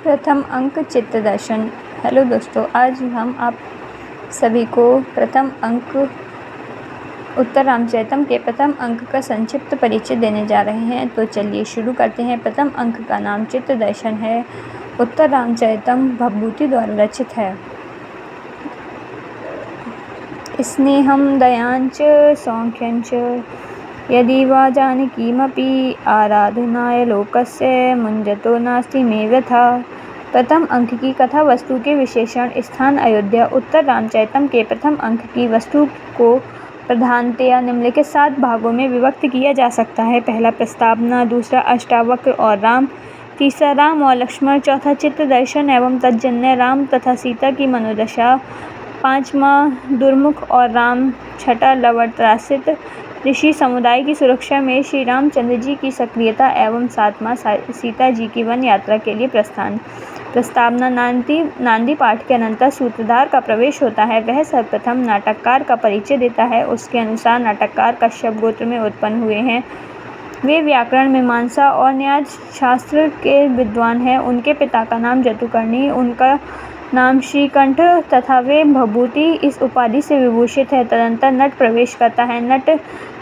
प्रथम अंक चित्त दर्शन। हेलो दोस्तों, आज हम आप सभी को प्रथम अंक उत्तर रामचरितम के प्रथम अंक का संक्षिप्त परिचय देने जा रहे हैं। तो चलिए शुरू करते हैं। प्रथम अंक का नाम चित्त दर्शन है। उत्तर रामचरितम भवभूति द्वारा रचित है। स्नेहं दयांच सौख्यंच यदि वा जानकीमपि आराधनाय लोकस्य मुञ्जतो नास्ति मे व्यथा। प्रथम अंक की कथा वस्तु के विशेषण। स्थान अयोध्या। उत्तर रामचरितम के प्रथम अंक की वस्तु को प्रधानतया निम्नलिखित 7 भागों में विभक्त किया जा सकता है। पहला प्रस्तावना, दूसरा अष्टावक्र और राम, तीसरा राम और लक्ष्मण, चौथा चित्त दर्शन एवं तज्जन्य राम तथा सीता की मनोदशा, पांचवा दुर्मुख और राम, छठा लवण त्रासित ऋषि समुदाय की सुरक्षा में श्री रामचंद्र जी की सक्रियता एवं सातवां सीता जी की वन यात्रा के लिए प्रस्थान। प्रस्तावना। नांदी पाठ के अनंतर सूत्रधार का प्रवेश होता है। वह सर्वप्रथम नाटककार का परिचय देता है। उसके अनुसार नाटककार कश्यप गोत्र में उत्पन्न हुए हैं। वे व्याकरण, मीमांसा और न्याय शास्त्र के विद्वान हैं। उनके पिता का नाम जतुकर्णी, उनका नाम श्रीकंठ तथा वे भवभूति इस उपाधि से विभूषित है। तदंतर नट प्रवेश करता है। नट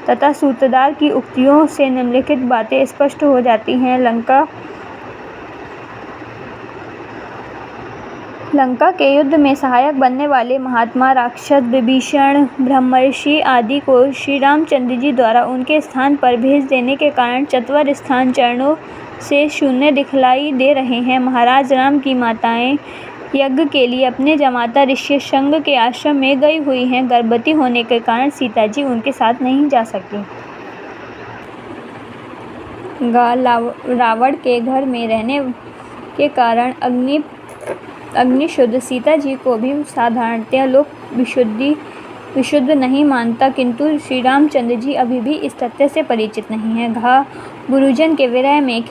तथा सूत्रधार की उक्तियों से निम्नलिखित बातें स्पष्ट हो जाती हैं। लंका के युद्ध में सहायक बनने वाले महात्मा राक्षस विभीषण, ब्रह्मर्षि आदि को श्री रामचंद्र जी द्वारा उनके स्थान पर भेज देने के कारण चत्वर स्थान चरणों से शून्य दिखलाई दे रहे हैं। महाराज राम की माताएं यज्ञ के लिए अपने जमाता ऋष्यशृंग के आश्रम में गई हुई हैं। गर्भवती होने के कारण सीता जी उनके साथ नहीं जा सकी। रावण के घर में रहने के कारण अग्निशुद्ध सीता जी को भी साधारणतया लोग विशुद्ध नहीं मानता, किंतु श्री रामचंद्र जी अभी भी इस तथ्य से परिचित नहीं है। गुरुजन के विरह में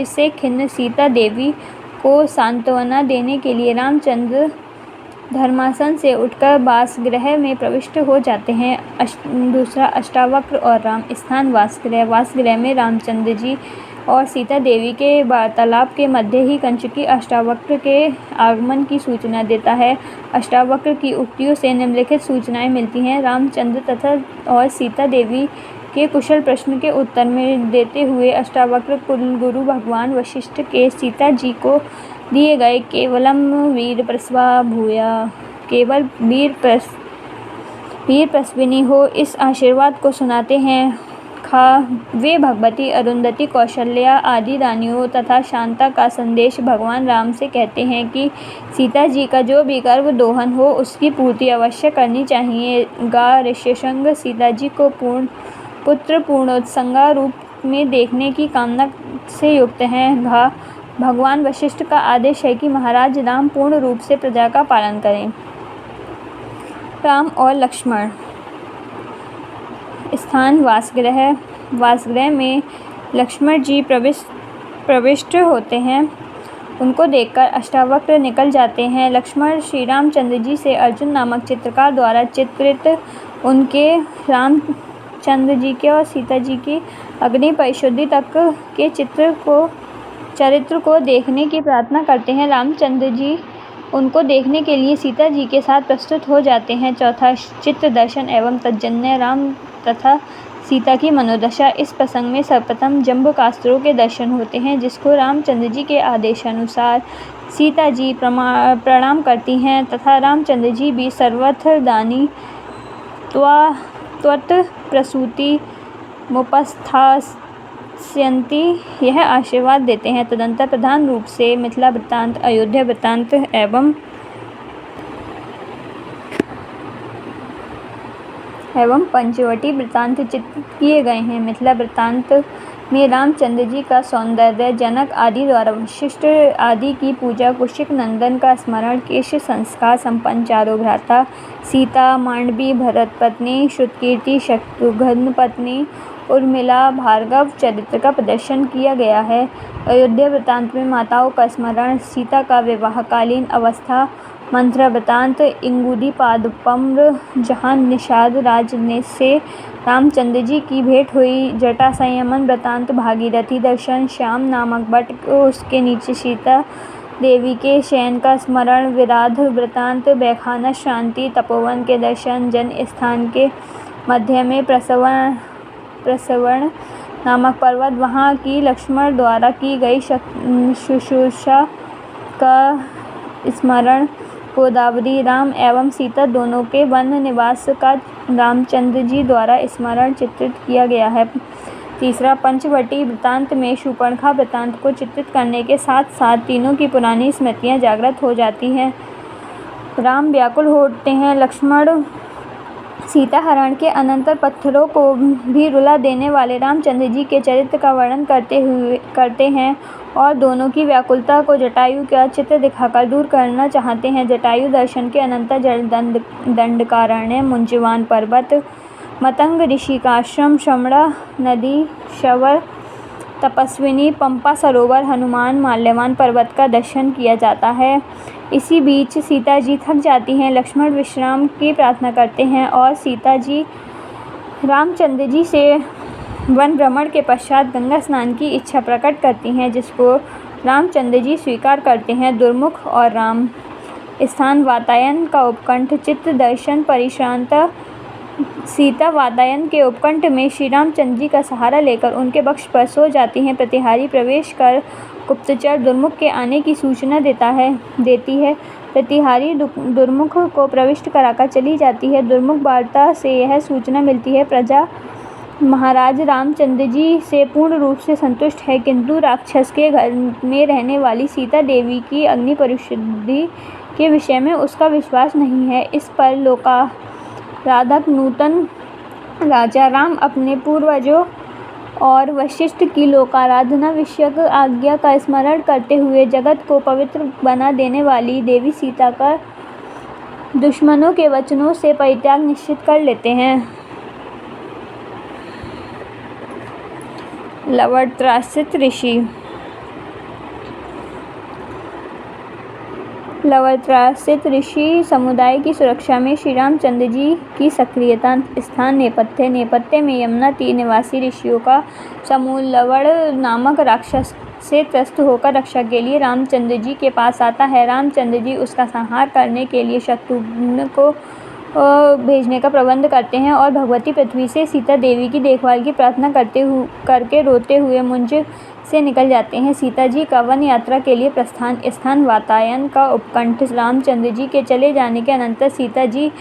से खिन्न सीता देवी को सांत्वना देने के लिए रामचंद्र धर्मासन से उठकर वासगृह में प्रविष्ट हो जाते हैं। दूसरा अष्टावक्र और राम। स्थान वासगृह। वासगृह में रामचंद्र जी और सीता देवी के वार्तालाप के मध्य ही कंचुकी अष्टावक्र के आगमन की सूचना देता है। अष्टावक्र की उक्तियों से निम्नलिखित सूचनाएं मिलती हैं। रामचंद्र तथा और सीता देवी के कुशल प्रश्न के उत्तर में देते हुए अष्टावक्र गुरु भगवान वशिष्ठ के सीता जी को दिए गए केवलम वीर प्रसवा भूया, केवल वीर प्रसविनी हो, इस आशीर्वाद को सुनाते हैं। वे भगवती अरुंधति, कौशल्या आदि रानियों तथा शांता का संदेश भगवान राम से कहते हैं कि सीता जी का जो भी गर्भ दोहन हो उसकी पूर्ति अवश्य करनी चाहिए। ऋष्यशृंग सीता जी को पुत्र पूर्णोत्संगा रूप में देखने की कामना से युक्त हैं। भगवान वशिष्ठ का आदेश है कि महाराज राम पूर्ण रूप से प्रजा का पालन करें। राम और लक्ष्मण। स्थान वासगृह। वासगृह में लक्ष्मण जी प्रविष्ट होते हैं। उनको देखकर अष्टावक्र निकल जाते हैं। लक्ष्मण श्री रामचंद्र जी से अर्जुन नामक चित्रकार द्वारा चित्रित उनके रामचंद्र जी के और सीता जी की अग्नि परिशुद्धि तक के चरित्र को देखने की प्रार्थना करते हैं। रामचंद्र जी उनको देखने के लिए सीता जी के साथ प्रस्तुत हो जाते हैं। चौथा चित्त दर्शन एवं तज्जन्य राम तथा सीता की मनोदशा। इस प्रसंग में सर्वप्रथम जम्बूकास्त्रों के दर्शन होते हैं, जिसको रामचंद्र जी के आदेशानुसार सीता जी प्रणाम करती हैं तथा रामचंद्र जी भी सर्वत्र दानी त्वत् प्रसूति मुपस्थास्यन्ति यह आशीर्वाद देते हैं। तदंतर प्रधान रूप से मिथिला वृत्तांत, अयोध्या वृत्तांत एवं पंचवटी वृत्तांत चित्रित किए गए हैं। मिथिला वृत्तांत में रामचंद्र जी का सौंदर्य, जनक आदि द्वारा वशिष्ठ आदि की पूजा, कुशिक नंदन का स्मरण, केश संस्कार संपन्न चारों भ्राता, सीता, मांडवी भरत पत्नी, श्रुतकीर्ति शत्रुघ्न पत्नी, उर्मिला, भार्गव चरित्र का प्रदर्शन किया गया है। अयोध्या वृत्तांत में माताओं का स्मरण, सीता का विवाहकालीन अवस्था, मंथरा वृत्तांत, इंगुदी पादुपम्र जहाँ निषाद राज से रामचंद्र जी की भेंट हुई, जटा संयमन वृत्तांत, भागीरथी दर्शन, श्याम नामक बट उसके नीचे सीता देवी के शयन का स्मरण, विराध वृत्तांत, बैखानस शांति, तपोवन के दर्शन, जन स्थान के मध्य में प्रसवण नामक पर्वत, वहाँ की लक्ष्मण द्वारा की गई शुश्रूषा का स्मरण, गोदावरी, राम एवं सीता दोनों के वन निवास का रामचंद्र जी द्वारा स्मरण चित्रित किया गया है। तीसरा, पंचवटी वृत्तांत में शूर्पणखा वृत्तांत को चित्रित करने के साथ साथ तीनों की पुरानी स्मृतियाँ जागृत हो जाती हैं। राम व्याकुल होते हैं, लक्ष्मण सीता हरण के अनंतर पत्थरों को भी रुला देने वाले रामचंद्र जी के चरित्र का वर्णन करते हैं और दोनों की व्याकुलता को जटायु का चित्र दिखाकर दूर करना चाहते हैं। जटायु दर्शन के अनंतर दंडकारण्य, मुंजवान पर्वत, मतंग ऋषि का आश्रम, शमड़ा नदी, शवर, तपस्विनी, पंपा सरोवर, हनुमान, माल्यवान पर्वत का दर्शन किया जाता है। इसी बीच सीता जी थक जाती हैं, लक्ष्मण विश्राम की प्रार्थना करते हैं और सीता जी रामचंद्र जी से वन भ्रमण के पश्चात गंगा स्नान की इच्छा प्रकट करती हैं, जिसको रामचंद्र जी स्वीकार करते हैं। दुर्मुख और राम स्थान वातायन का उपकंठ, चित्त दर्शन, परिश्रांत सीता वातायन के उपकंठ में श्री रामचंद्र जी का सहारा लेकर उनके वक्ष पर सो जाती हैं। प्रतिहारी प्रवेश कर गुप्तचर दुर्मुख के आने की सूचना देती है। प्रतिहारी दुर्मुख को प्रविष्ट कराकर चली जाती है। दुर्मुख वार्ता से यह सूचना मिलती है, प्रजा महाराज रामचंद्र जी से पूर्ण रूप से संतुष्ट है, किंतु राक्षस के घर में रहने वाली सीता देवी की अग्नि परिशुद्धि के विषय में उसका विश्वास नहीं है। इस पर लोकाराधक नूतन राजा राम अपने पूर्वजों और वशिष्ठ की लोकाराधना विषयक आज्ञा का स्मरण करते हुए जगत को पवित्र बना देने वाली देवी सीता का दुश्मनों के वचनों से परित्याग निश्चित कर लेते हैं। लवणत्रासित ऋषि। लवणत्रासित ऋषि समुदाय की सुरक्षा में श्री रामचंद्र जी की सक्रियता। स्थान नेपथ्य में यमुना तीर निवासी ऋषियों का समूह लवण नामक राक्षस से त्रस्त होकर रक्षा के लिए रामचंद्र जी के पास आता है। रामचंद्र जी उसका संहार करने के लिए शत्रुघ्न को भेजने का प्रबंध करते हैं और भगवती पृथ्वी से सीता देवी की देखभाल की प्रार्थना करके रोते हुए मुंज से निकल जाते हैं। सीता जी का वन यात्रा के लिए प्रस्थान। स्थान वातायन का उपकंठ। रामचंद्र जी के चले जाने के अनंतर सीता जी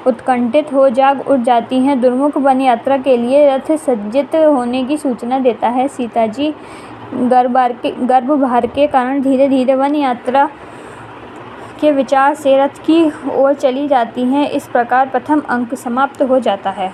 उत्कंठित हो जाग उठ जाती हैं। दुर्मुख वन यात्रा के लिए रथ सज्जित होने की सूचना देता है। सीता जी गर्भभार के कारण धीरे धीरे वन यात्रा के विचार से रथ की ओर चली जाती हैं। इस प्रकार प्रथम अंक समाप्त हो जाता है।